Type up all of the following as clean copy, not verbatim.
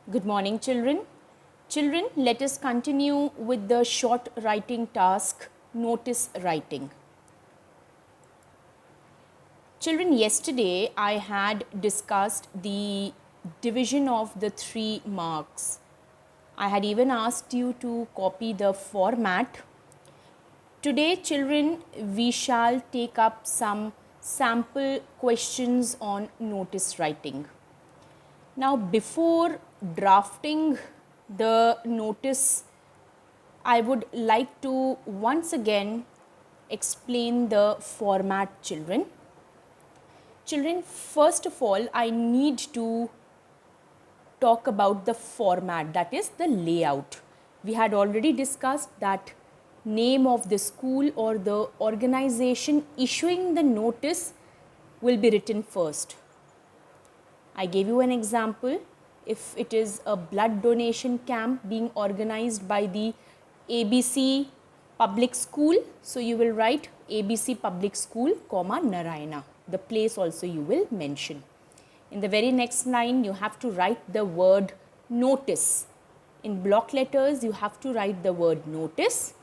Good morning, children. Children, let us continue with the short writing task, notice writing. Children, yesterday I had discussed the division of the 3 marks. I had even asked you to copy the format. Today, children, we shall take up some sample questions on notice writing. Now, before drafting the notice, I would like to once again explain the format, children. Children, first of all, I need to talk about the format, that is the layout. We had already discussed that name of the school or the organization issuing the notice will be written first. I gave you an example. If it is a blood donation camp being organized by the ABC Public School, so you will write ABC Public School, Narayana. The place also you will mention. In the very next line, you have to write the word notice. In block letters, you have to write the word notice.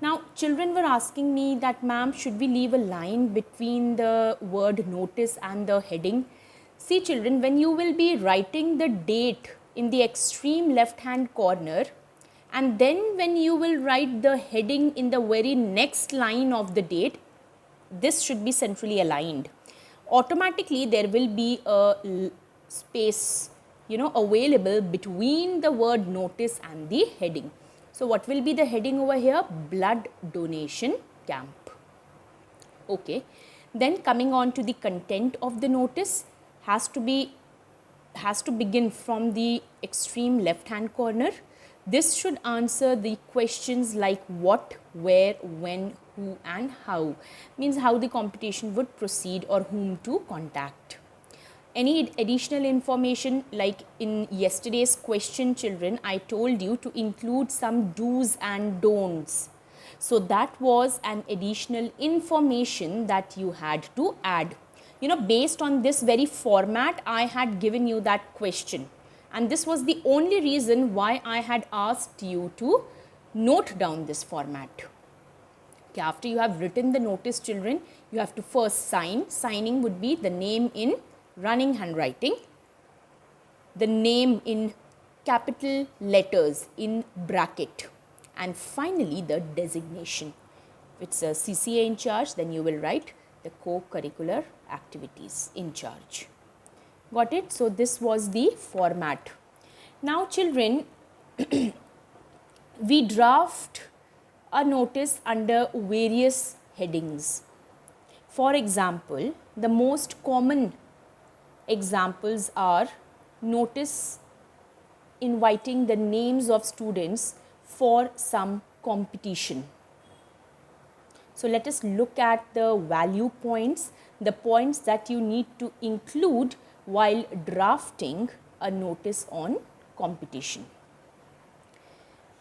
Now, children were asking me that, ma'am, should we leave a line between the word notice and the heading? See, children, when you will be writing the date in the extreme left hand corner, and then when you will write the heading in the very next line of the date, this should be centrally aligned. Automatically, there will be a space, available between the word notice and the heading. So, what will be the heading over here? Blood donation camp. Okay. Then coming on to the content of the notice, has to begin from the extreme left hand corner. This should answer the questions like what, where, when, who and how. Means how the competition would proceed or whom to contact. Any additional information, like in yesterday's question, children, I told you to include some do's and don'ts. So that was an additional information that you had to add. Based on this very format, I had given you that question. And this was the only reason why I had asked you to note down this format. Okay, after you have written the notice, children, you have to first sign. Signing would be the name in running handwriting, the name in capital letters in bracket, and finally the designation. If it's a CCA in charge, then you will write the co-curricular activities in charge. Got it? So, this was the format. Now, children, we draft a notice under various headings. For example, the most common examples are notice inviting the names of students for some competition. So, let us look at the value points, the points that you need to include while drafting a notice on competition.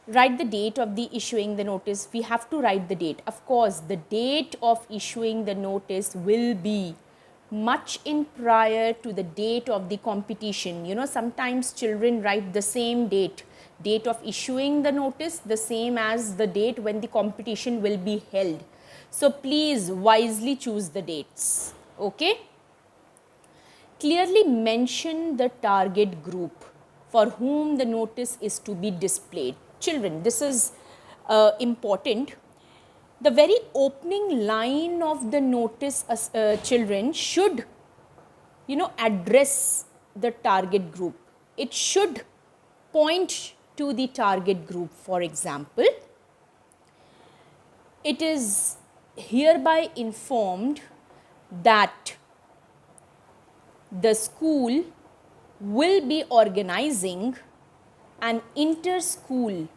Write the date of the issuing the notice. We have to write the date. Of course, the date of issuing the notice will be much in prior to the date of the competition. Sometimes children write the same date of issuing the notice, the same as the date when the competition will be held. So, please wisely choose the dates. Okay. Clearly mention the target group for whom the notice is to be displayed. Children, this is important. The very opening line of the notice, children, should, address the target group. It should point to the target group. For example, it is hereby informed that the school will be organizing an inter-school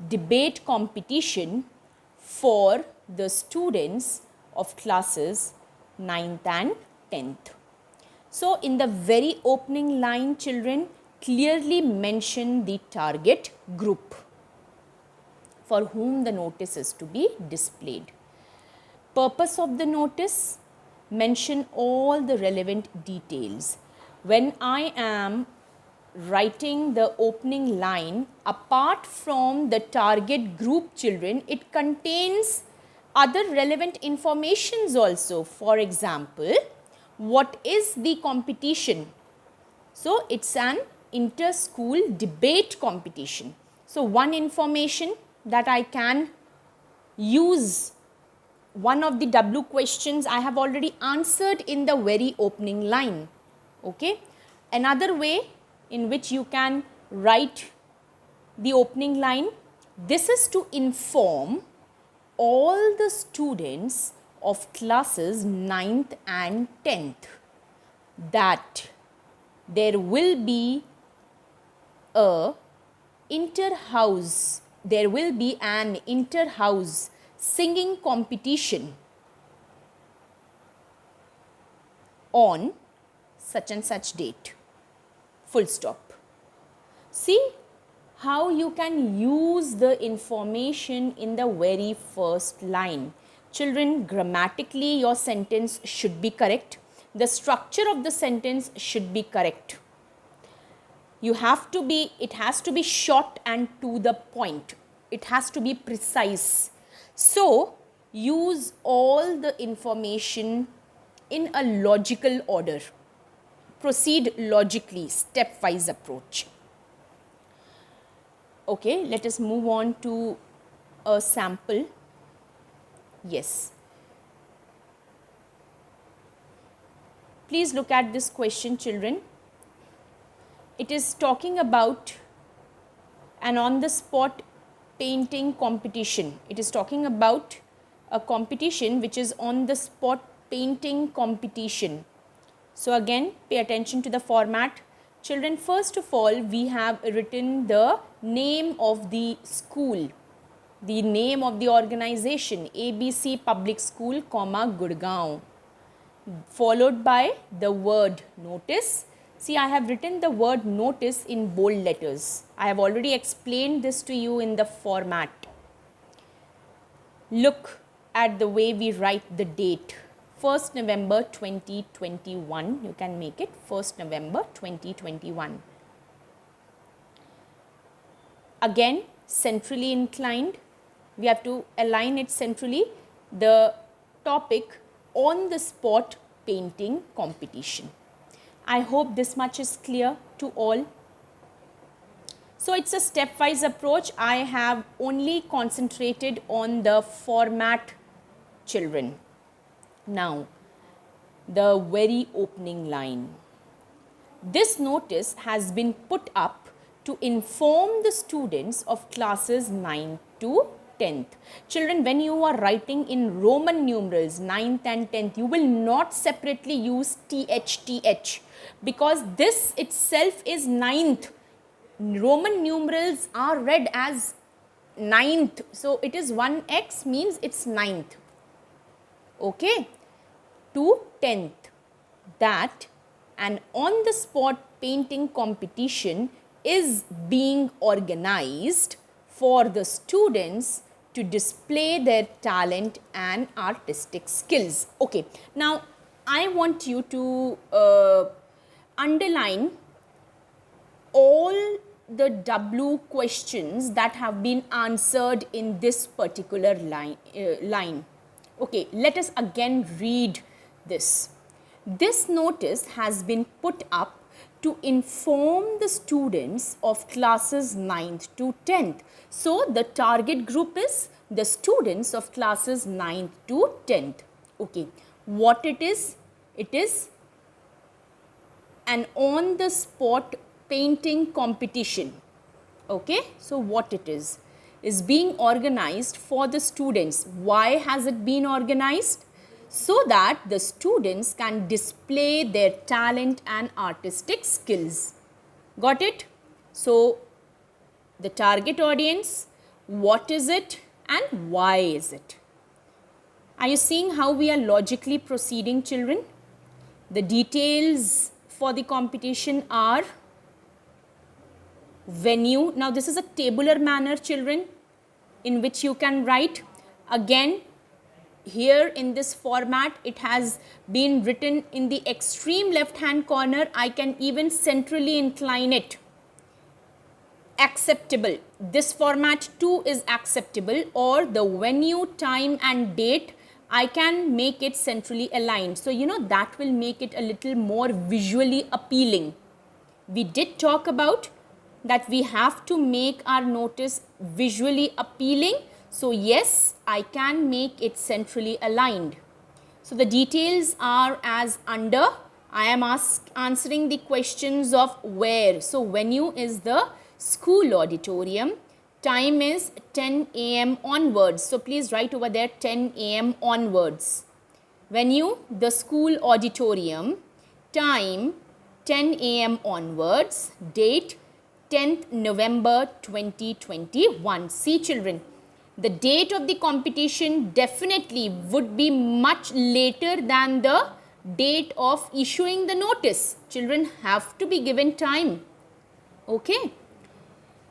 debate competition for the students of classes 9th and 10th. So, in the very opening line, children, clearly mention the target group for whom the notice is to be displayed. Purpose of the notice, mention all the relevant details. When I am writing the opening line, apart from the target group children, it contains other relevant informations also. For example, what is the competition? So, it's an inter-school debate competition. So, one information that I can use, one of the W questions I have already answered in the very opening line. Okay. Another way in which you can write the opening line, this is to inform all the students of classes 9th and 10th that there will be an an inter-house singing competition on such and such date. Full stop. See how you can use the information in the very first line. Children, grammatically your sentence should be correct. The structure of the sentence should be correct. It has to be short and to the point. It has to be precise. So, use all the information in a logical order. Proceed logically, stepwise approach. Okay, let us move on to a sample. Yes. Please look at this question, children. It is talking about an on-the-spot painting competition. It is talking about a competition which is on-the-spot painting competition. So, again, pay attention to the format. Children, first of all, we have written the name of the school, the name of the organization, ABC Public School, Gurgaon, followed by the word notice. See, I have written the word notice in bold letters. I have already explained this to you in the format. Look at the way we write the date. 1st November 2021, you can make it 1st November 2021. Again, centrally inclined, we have to align it centrally, the topic on the spot painting competition. I hope this much is clear to all. So, it's a stepwise approach. I have only concentrated on the format, children. Now, the very opening line. This notice has been put up to inform the students of classes 9 to 10th. Children, when you are writing in Roman numerals 9th and 10th, you will not separately use th, because this itself is 9th. Roman numerals are read as 9th. So, it is 1x means it's 9th. Okay, to 10th, that an on the spot painting competition is being organized for the students to display their talent and artistic skills. Okay, now I want you to underline all the W questions that have been answered in this particular line. Okay, let us again read this. This notice has been put up to inform the students of classes 9th to 10th. So, the target group is the students of classes 9th to 10th. Okay, what it is? It is an on the spot painting competition. Okay, so what it is being organized for the students. Why has it been organized? So that the students can display their talent and artistic skills. Got it? So, the target audience, what is it and why is it? Are you seeing how we are logically proceeding, children? The details for the competition are venue. Now, this is a tabular manner, children, in which you can write. Again, here in this format, it has been written in the extreme left hand corner. I can even centrally incline it. acceptable. This format too is acceptable, or the venue, time and date, I can make it centrally aligned. So, that will make it a little more visually appealing. We did talk about that we have to make our notice visually appealing. So, yes, I can make it centrally aligned. So, the details are as under. I am answering the questions of where. So, venue is the school auditorium. Time is 10 a.m. onwards. So, please write over there 10 a.m. onwards. Venue, the school auditorium. Time, 10 a.m. onwards. Date, 10th November 2021. See children, the date of the competition definitely would be much later than the date of issuing the notice. Children have to be given time. Okay.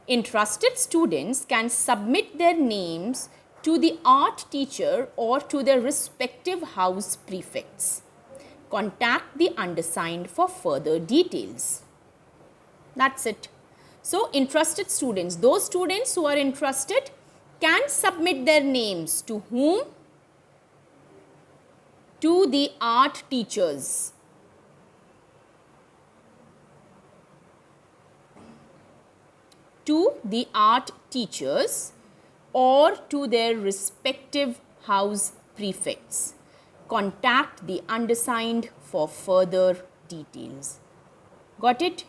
Interested students can submit their names to the art teacher or to their respective house prefects. Contact the undersigned for further details. That's it. So, interested students, those students who are interested can submit their names to whom? To the art teachers. To the art teachers or to their respective house prefects. Contact the undersigned for further details. Got it?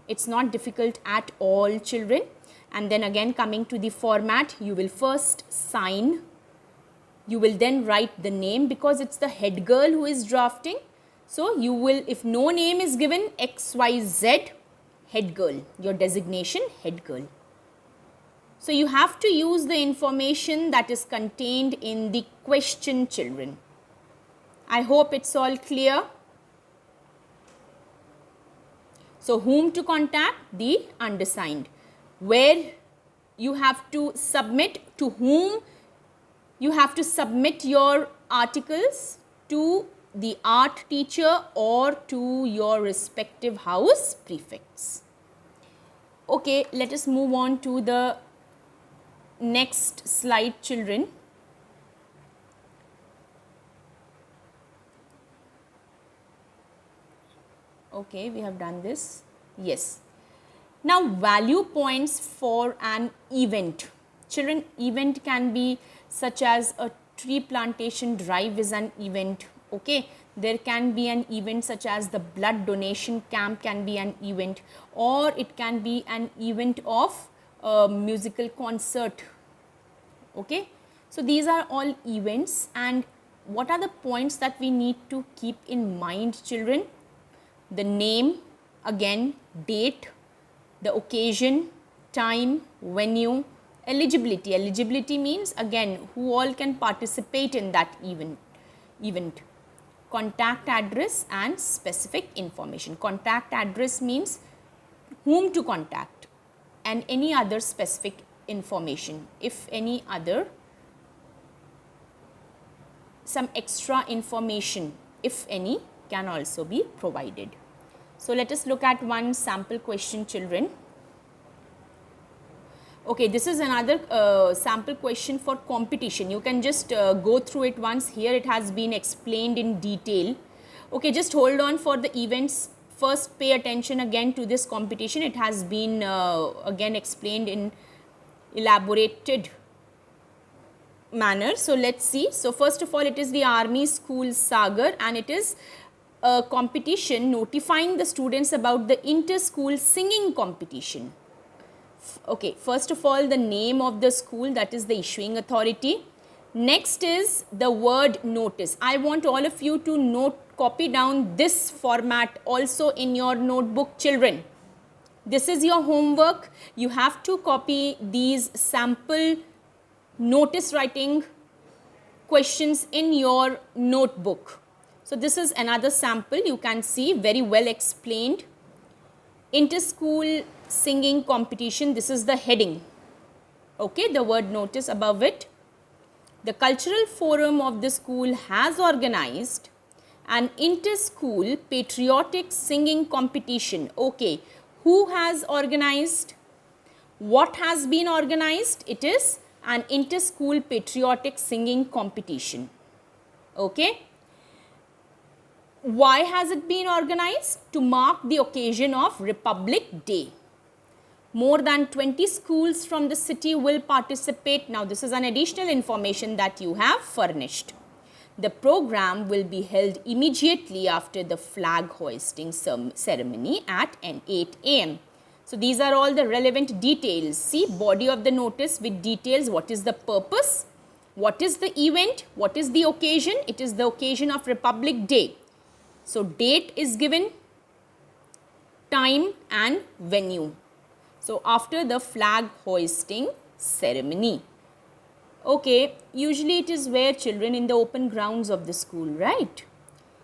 It's not difficult at all, children. And then again, coming to the format, you will first sign. You will then write the name because it's the head girl who is drafting. So, you will, if no name is given, XYZ, head girl, your designation head girl. So, you have to use the information that is contained in the question, children. I hope it's all clear. So, whom to contact? The undersigned. Where you have to submit, to whom you have to submit your articles, to the art teacher or to your respective house prefects. Okay, let us move on to the next slide, children. Okay, we have done this. Yes. Now, value points for an event. Children, event can be such as a tree plantation drive is an event. Okay, there can be an event such as the blood donation camp can be an event, or it can be an event of a musical concert. Okay, so these are all events, and what are the points that we need to keep in mind, children? The name, again date, the occasion, time, venue, eligibility. Eligibility means again who all can participate in that event. Contact address and specific information. Contact address means whom to contact, and any other specific information. If any other, some extra information, if any, can also be provided. So, let us look at one sample question, children. Okay, this is another sample question for competition. You can just go through it once. Here it has been explained in detail. Okay, just hold on for the events. First, pay attention again to this competition. It has been again explained in elaborated manner. So, let's see. So, first of all, it is the Army School Sagar, and it is a competition notifying the students about the inter-school singing competition. Okay, first of all, the name of the school, that is the issuing authority. Next is the word notice. I want all of you to copy down this format also in your notebook, children. This is your homework. You have to copy these sample notice writing questions in your notebook. So, this is another sample. You can see very well explained. Inter-school singing competition, this is the heading. Okay, the word notice above it. The cultural forum of the school has organized an inter-school patriotic singing competition. Okay, who has organized? What has been organized? It is an inter-school patriotic singing competition. Okay. Why has it been organized? To mark the occasion of Republic Day. More than 20 schools from the city will participate. Now, this is an additional information that you have furnished. The program will be held immediately after the flag hoisting ceremony at 8 am. So, these are all the relevant details. See, body of the notice with details. What is the purpose? What is the event? What is the occasion? It is the occasion of Republic Day. So, date is given, time and venue. So, after the flag hoisting ceremony. Okay, usually it is where children in the open grounds of the school, right?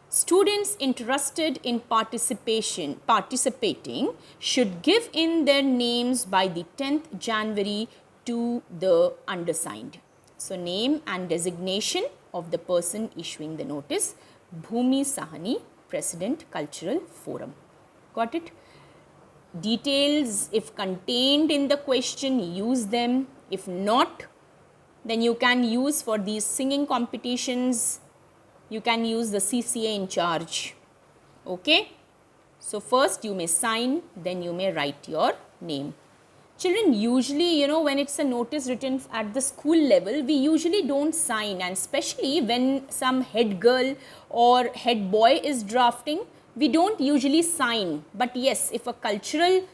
Students interested in participating should give in their names by the 10th January to the undersigned. So, name and designation of the person issuing the notice, Bhumi Sahani, President, Cultural Forum. Got it? Details, if contained in the question, use them. If not, then you can use for these singing competitions, you can use the CCA in charge. Okay. So, first you may sign, then you may write your name. Children, usually, when it's a notice written at the school level, we usually don't sign, and especially when some head girl or head boy is drafting, we don't usually sign. But yes, if a cultural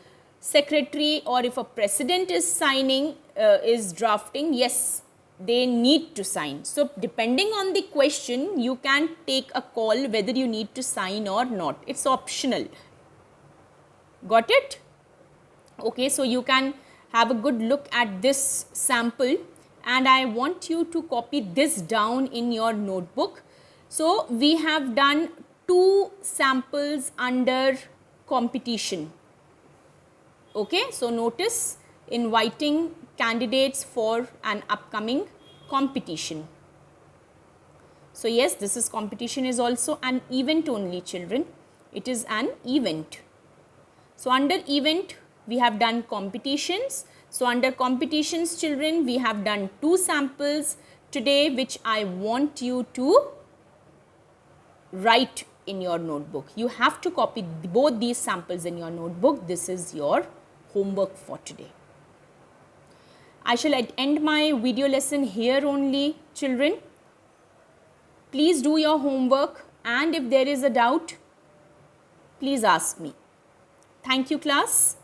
secretary or if a president is signing, is drafting, yes, they need to sign. So, depending on the question, you can take a call whether you need to sign or not. It's optional. Got it? Okay, so you can have a good look at this sample, and I want you to copy this down in your notebook. So, we have done 2 samples under competition. Okay, so notice inviting candidates for an upcoming competition. So, yes, this is competition is also an event only, children. It is an event. So, under event we have done competitions. So, under competitions, children, we have done 2 samples today, which I want you to write in your notebook. You have to copy both these samples in your notebook. This is your homework for today. I shall end my video lesson here only, children. Please do your homework, and if there is a doubt, please ask me. Thank you, class.